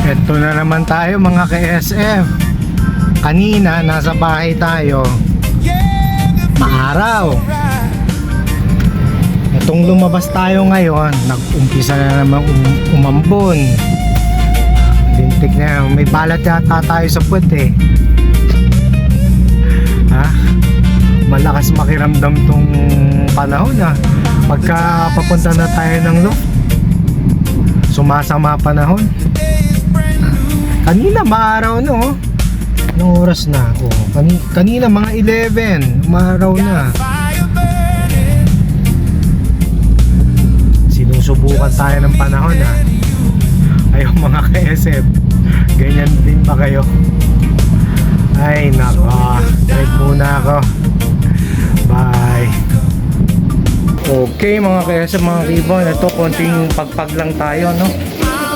Ito na naman tayo mga ka-SF. Kanina nasa bahay tayo, maaraw. Itong lumabas tayo ngayon, nag-umpisa na naman umambon. Lintik na, may balat yata tayo sa puwet eh. Ha? Malakas makiramdam tong panahon ha. Pagka papunta na tayo ng loop, sumasama panahon. Kanina maaraw no. Anong oras na? Oh, kanina mga 11, maaraw na. Sinusubukan tayo ng panahon ha. Ayaw mga ka-SF, ganyan din ba kayo? Ay nako, drive muna ako. Bye. Okay mga ka-SF, mga ibon, ito konting pagpag lang tayo no.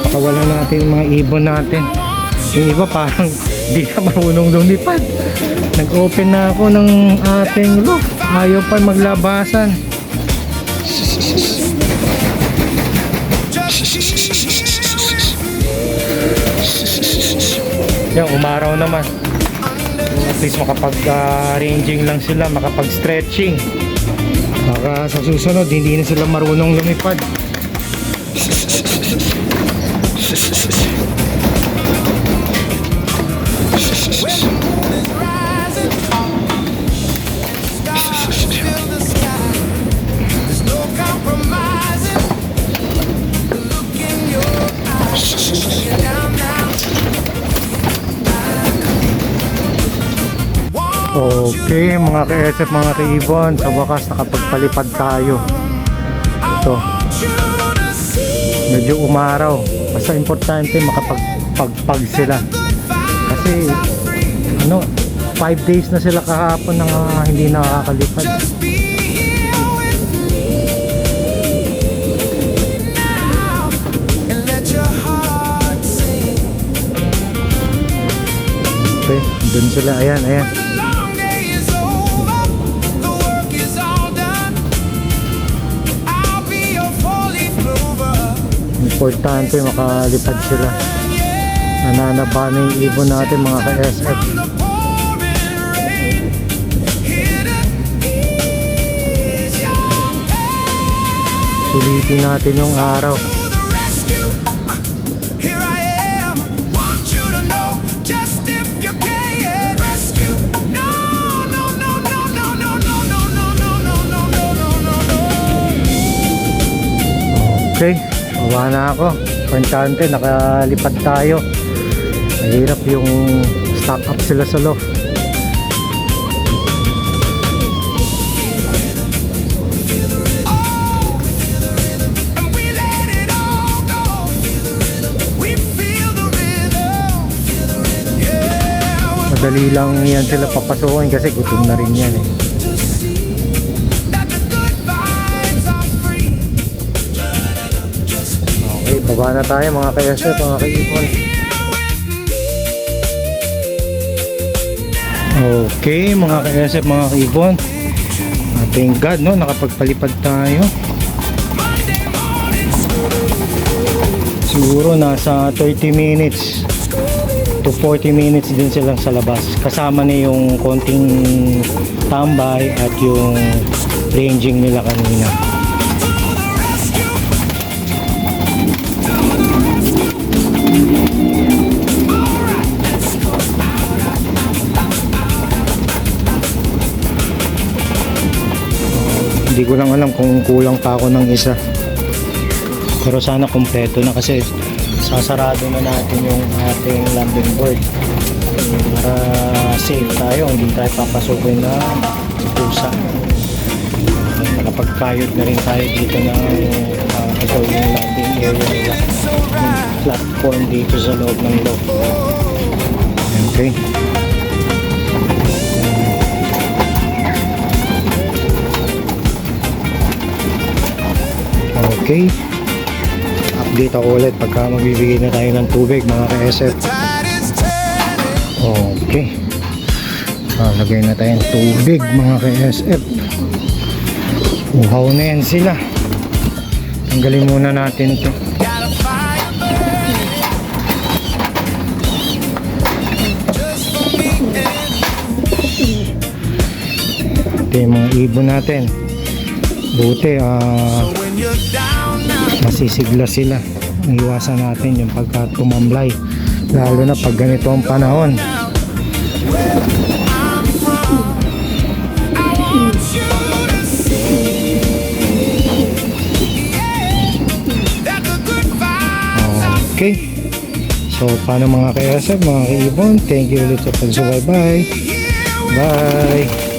Pakawalan natin yung mga ibon natin. Yung iba parang di na marunong lumipad. Nag-open na ako ng ating loop, ayaw pa maglabasan. Yan, umaraw naman. At least makapag-ranging lang sila, makapag-stretching. Baka sa susunod hindi na sila marunong lumipad. Okay mga ka-SF, mga ka-ibon, sa wakas nakapagpalipad tayo. Ito, medyo umaraw, basta importante makapagpagpag sila kasi ano, 5 days na sila kahapon na hindi nakakalipad. Okay, dun sila, ayan. Importante makalipad sila. Nananaba na yung ibon natin mga ka-SF. Sulitin natin yung araw. Okay, bawa na ako. Importante, nakalipad tayo. Mahirap yung stock up sila sa loft. Madali lang yan sila papasukin kasi gutom na rin yan eh. Okay, baba na tayo mga ka-SF, mga ka-ipon. Okay mga ka-SF, mga ka-ipon, thank God no, nakapagpalipad tayo. Siguro nasa 30 minutes to 40 minutes din silang sa labas, kasama na yung konting tambay at yung ranging nila kanina. Hindi ko lang alam kung kulang pa ako ng isa, pero sana kompleto na kasi sasarado na natin yung ating landing board para safe tayo, hindi tayo papasukin na pusa. Nakapagkayod na rin tayo dito ng ito yung landing area nila, yung platform dito sa loob ng loft. Okay, okay, update ako ulit pagka magbibigay na tayo ng tubig mga ka-SF. Okay, lagay na tayong tubig mga ka-SF. Uhaw na yan sila. Tanggalin muna natin ito. Ito yung mga ibon natin. Buti, masisigla sila. Iwasan natin yung pagka tumamblay. Lalo na pag ganito ang panahon. Okay. So, paano mga ka-SF, mga ka-ibon? Thank you ulit sa pagsubaybay. Bye!